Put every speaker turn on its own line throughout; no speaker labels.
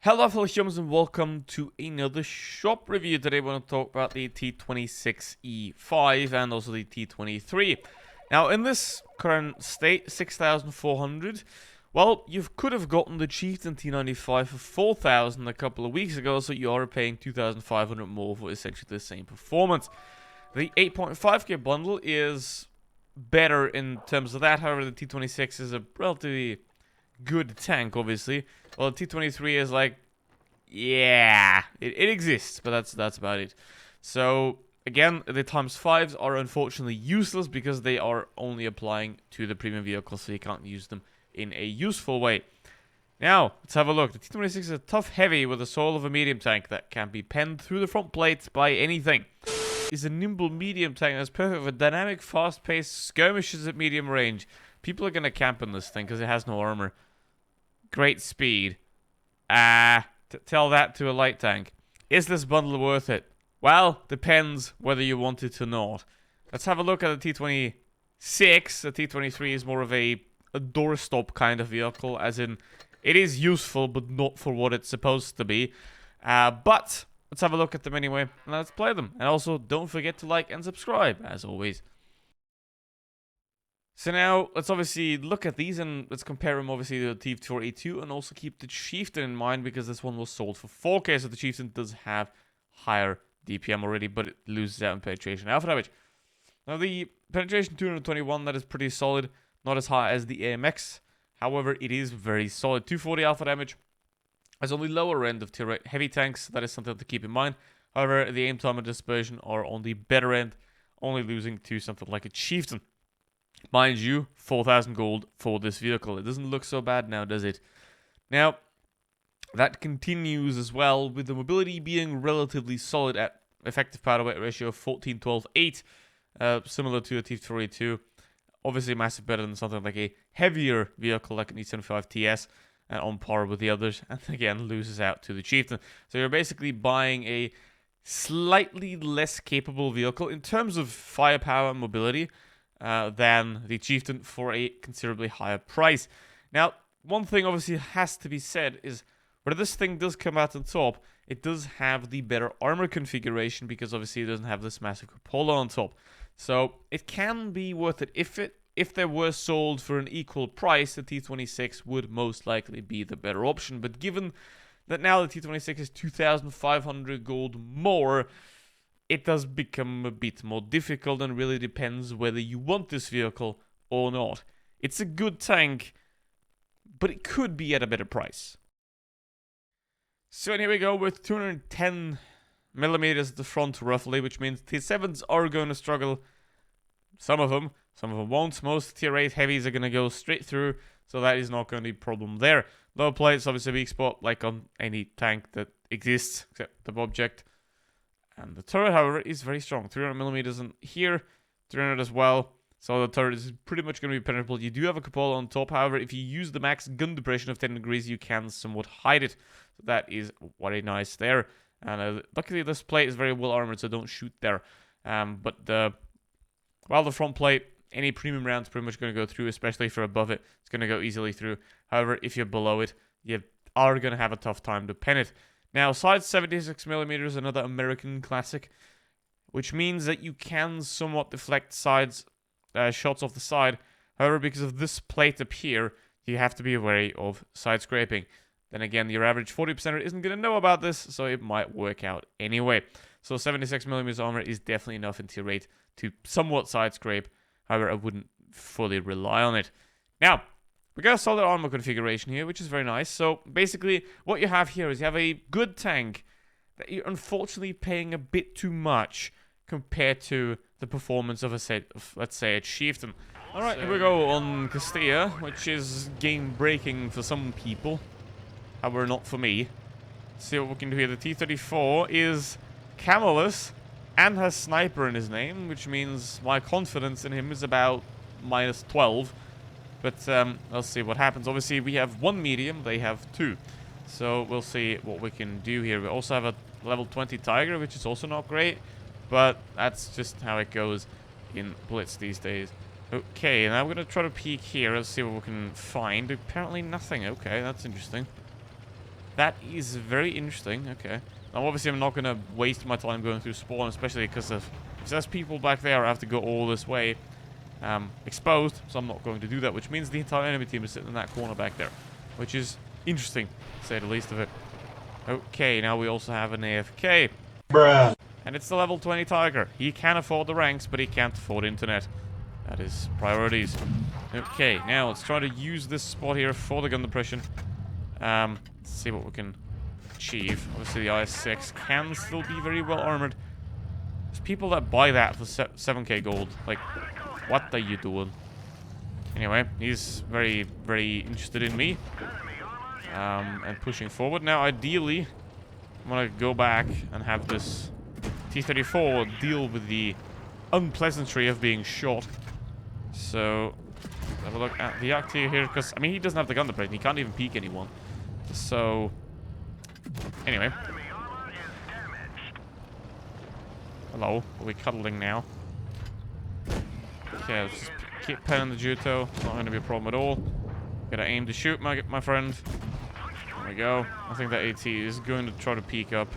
Hello fellow humans and welcome to another shop review. Today we're going to talk about the T26E5 and also the T23. Now in this current state, 6,400, well, you could have gotten the Chieftain T95 for 4,000 a couple of weeks ago, so you are paying 2,500 more for essentially the same performance. The 8.5k bundle is better in terms of that, however the T26 is a relatively good tank, obviously. Well, the T23 is like, yeah, it exists, but that's about it. So again, the ×5s are unfortunately useless because they are only applying to the premium vehicles, so you can't use them in a useful way. Now, let's have a look. The T26 is a tough heavy with the soul of a medium tank that can be penned through the front plate by anything. It's a nimble medium tank that's perfect for dynamic, fast-paced skirmishes at medium range. People are going to camp in this thing because it has no armor. Great speed. Tell that to a light tank. Is this bundle worth it? Well, depends whether you want it or not. Let's have a look at the T26. The T23 is more of a doorstop kind of vehicle, as in it is useful, but not for what it's supposed to be. But let's have a look at them anyway, and let's play them. And also, don't forget to like and subscribe, as always. So now, let's obviously look at these and let's compare them obviously to the T24E2 and also keep the Chieftain in mind because this one was sold for 4k, so the Chieftain does have higher DPM already, but it loses out in penetration alpha damage. Now the penetration 221, that is pretty solid, not as high as the AMX, however it is very solid. 240 alpha damage as on the lower end of tier 8 heavy tanks, that is something to keep in mind. However, the aim time and dispersion are on the better end, only losing to something like a Chieftain. Mind you, 4,000 gold for this vehicle. It doesn't look so bad now, does it? Now, that continues as well, with the mobility being relatively solid at effective power to weight ratio of 14-12-8, similar to a T23E2. Obviously, massive better than something like a heavier vehicle like an E75 TS, and on par with the others, and again, loses out to the Chieftain. So you're basically buying a slightly less capable vehicle in terms of firepower and mobility, than the Chieftain for a considerably higher price. Now, one thing obviously has to be said is, where this thing does come out on top, it does have the better armor configuration because obviously it doesn't have this massive cupola on top. So it can be worth it. If they were sold for an equal price, the T26 would most likely be the better option. But given that now the T26 is 2,500 gold more, it does become a bit more difficult and really depends whether you want this vehicle or not. It's a good tank, but it could be at a better price. So and here we go with 210 millimeters at the front roughly, which means T7s are going to struggle. Some of them won't. Most tier 8 heavies are going to go straight through, so that is not going to be a problem there. Lower plates, obviously a weak spot like on any tank that exists, except the object. And the turret, however, is very strong. 300 millimeters in here, 300 as well. So the turret is pretty much going to be penetrable. You do have a cupola on top. However, if you use the max gun depression of 10 degrees, you can somewhat hide it. So that is very nice there. And luckily, this plate is very well armored, so don't shoot there. But the front plate, any premium round's pretty much going to go through, especially if you're above it. It's going to go easily through. However, if you're below it, you are going to have a tough time to pen it. Now, side 76 millimeters, another American classic, which means that you can somewhat deflect shots off the side. However, because of this plate up here, you have to be wary of side scraping. Then again, your average 40%er isn't going to know about this, so it might work out anyway. So 76 millimeters armor is definitely enough in tier 8 to somewhat side scrape. However, I wouldn't fully rely on it. Now, we got a solid armor configuration here, which is very nice. So basically, what you have here is you have a good tank that you're unfortunately paying a bit too much compared to the performance of let's say, a Chieftain. Alright, here we go on Castilla, which is game-breaking for some people. However, not for me. Let's see what we can do here. The T34 is camelless and has sniper in his name, which means my confidence in him is about -12. But let's see what happens. Obviously, we have one medium, they have two. So we'll see what we can do here. We also have a level 20 Tiger, which is also not great. But that's just how it goes in Blitz these days. Okay, now we're going to try to peek here. Let's see what we can find. Apparently nothing. Okay, that's interesting. That is very interesting. Okay. Now, obviously, I'm not going to waste my time going through spawn, especially because if there's people back there, I have to go all this way exposed, so I'm not going to do that, which means the entire enemy team is sitting in that corner back there, which is interesting, to say the least of it. Okay, now we also have an AFK. Bruh. And it's the level 20 Tiger. He can afford the ranks, but he can't afford internet. That is priorities. Okay, now let's try to use this spot here for the gun depression. Let's see what we can achieve. Obviously, the IS-6 can still be very well armored. There's people that buy that for 7k gold. Like, what are you doing? Anyway, he's very, very interested in me. And pushing forward. Now, ideally, I'm gonna go back and have this T-34 deal with the unpleasantry of being shot. So, let's have a look at the active here, because, I mean, he doesn't have the gun depression. He can't even peek anyone. So, anyway. Hello, are we cuddling now? Okay, let's just keep penning the Juto. Not going to be a problem at all. Gotta aim to shoot, my friend. There we go. I think that AT is going to try to peek up.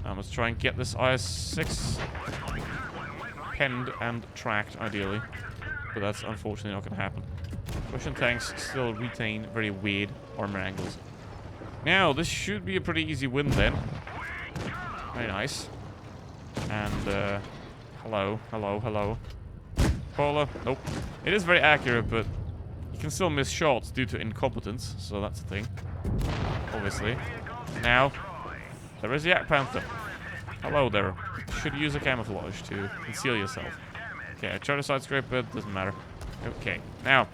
Let's try and get this IS-6 penned and tracked, ideally. But that's unfortunately not going to happen. Russian tanks still retain very weird armor angles. Now, this should be a pretty easy win then. Very nice. And, hello, hello, hello. Paula, nope. It is very accurate, but you can still miss shots due to incompetence, so that's a thing. Obviously. Now, there is the Yak Panther. Hello there. You should use a camouflage to conceal yourself. Okay, I try to side scrape it, doesn't matter. Okay, now,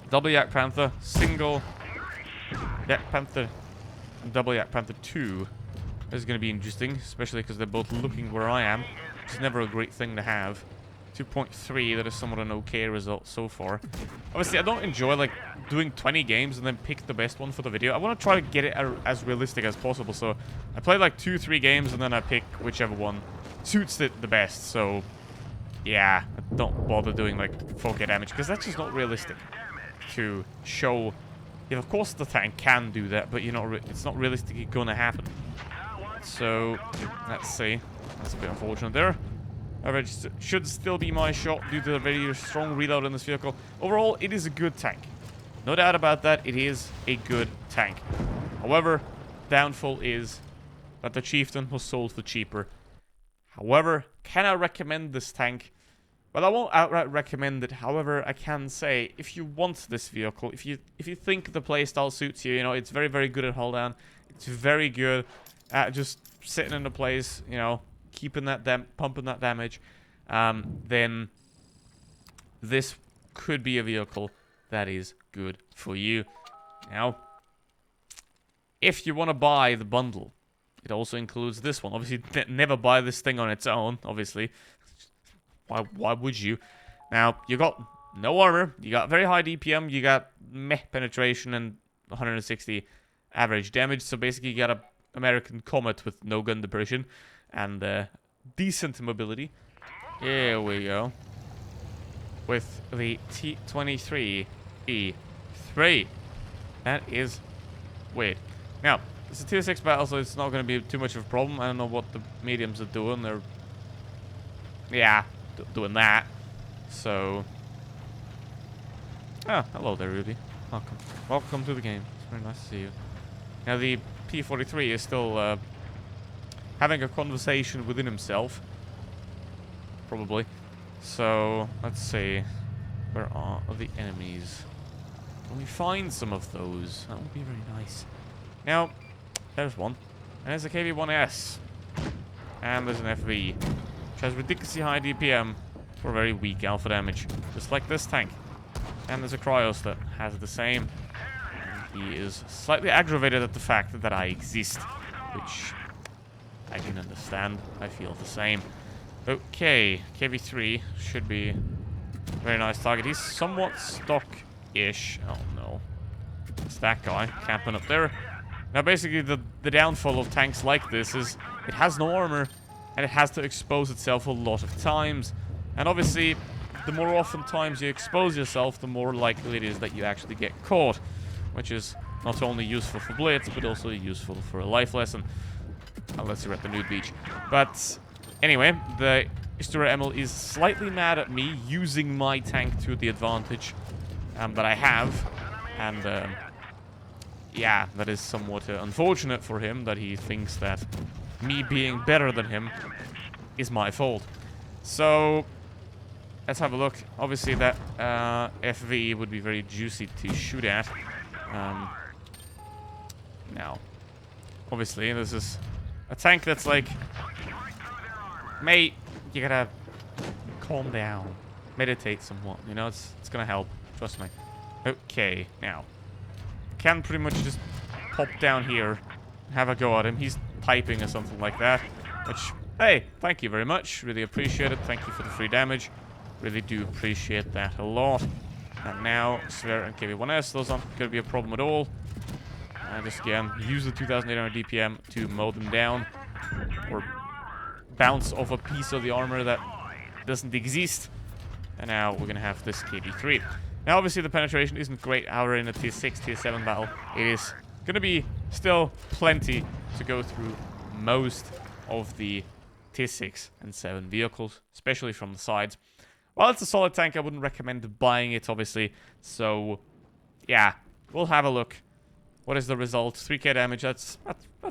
double Yak Panther, single Yak Panther, and double Yak Panther 2. This is going to be interesting, especially because they're both looking where I am, which is never a great thing to have. 2.3, that is somewhat an okay result so far. Obviously, I don't enjoy, like, doing 20 games and then pick the best one for the video. I want to try to get it as realistic as possible, so I play, like, 2-3 games and then I pick whichever one suits it the best, so yeah, I don't bother doing, like, 4k damage, because that's just not realistic to show. Yeah, of course the tank can do that, but it's not realistically gonna happen. So, let's see. That's a bit unfortunate there. However, it should still be my shot due to the very strong reload in this vehicle. Overall, it is a good tank. No doubt about that, it is a good tank. However, downfall is that the Chieftain was sold for cheaper. However, can I recommend this tank? Well, I won't outright recommend it. However, I can say, if you want this vehicle, if you think the playstyle suits you, it's very, very good at hull down. It's very good at just sitting in the place, keeping that pumping that damage, then this could be a vehicle that is good for you. Now, if you want to buy the bundle, it also includes this one. Obviously, never buy this thing on its own, obviously. Why would you? Now, you got no armor, you got very high DPM, you got meh penetration and 160 average damage, so basically you got a American Comet with no gun depression and decent mobility. Here we go. With the T23E3. That is weird. Now, it's a tier 6 battle, so it's not going to be too much of a problem. I don't know what the mediums are doing. They're, yeah, doing that. So, hello there, Ruby. Welcome. Welcome to the game. It's very nice to see you. Now, the P43 is still having a conversation within himself. Probably. So, let's see. Where are the enemies? Can we find some of those? That would be very nice. Now, there's one. And there's a KV-1S. And there's an FV. Which has ridiculously high DPM for very weak alpha damage. Just like this tank. And there's a Cryos that has the same. He is slightly aggravated at the fact that I exist, which I can understand. I feel the same. Okay, KV3 should be a very nice target. He's somewhat stock-ish. Oh no. It's that guy camping up there. Now basically the downfall of tanks like this is it has no armor and it has to expose itself a lot of times. And obviously, the more often times you expose yourself, the more likely it is that you actually get caught. Which is not only useful for Blitz, but also useful for a life lesson. Unless you're at the nude beach. But anyway, the Istura Emil is slightly mad at me using my tank to the advantage that I have. And yeah, that is somewhat unfortunate for him, that he thinks that me being better than him is my fault. So let's have a look. Obviously that FV would be very juicy to shoot at. Now, obviously this is a tank that's like, mate, you gotta calm down, meditate somewhat, you know, it's gonna help, trust me. Okay, now, can pretty much just pop down here, have a go at him. He's typing or something like that, which, hey, thank you very much, really appreciate it. Thank you for the free damage, really do appreciate that a lot. And now, Sver and KB1S, those aren't gonna be a problem at all. And just again, use the 2800 DPM to mow them down, or bounce off a piece of the armor that doesn't exist. And now we're gonna have this KB3. Now obviously the penetration isn't great out in a tier 6, tier 7 battle. It is gonna be still plenty to go through most of the tier 6 and 7 vehicles, especially from the sides. While it's a solid tank, I wouldn't recommend buying it, obviously. So yeah, we'll have a look. What is the result? 3k damage, that's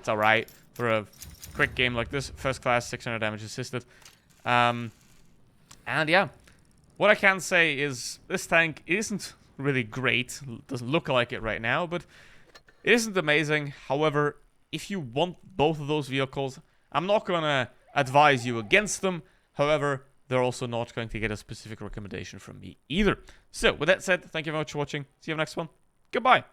alright for a quick game like this. First class, 600 damage assisted. And yeah, what I can say is this tank isn't really great. Doesn't look like it right now, but it isn't amazing. However, if you want both of those vehicles, I'm not going to advise you against them. However, they're also not going to get a specific recommendation from me either. So, with that said, thank you very much for watching. See you in the next one. Goodbye.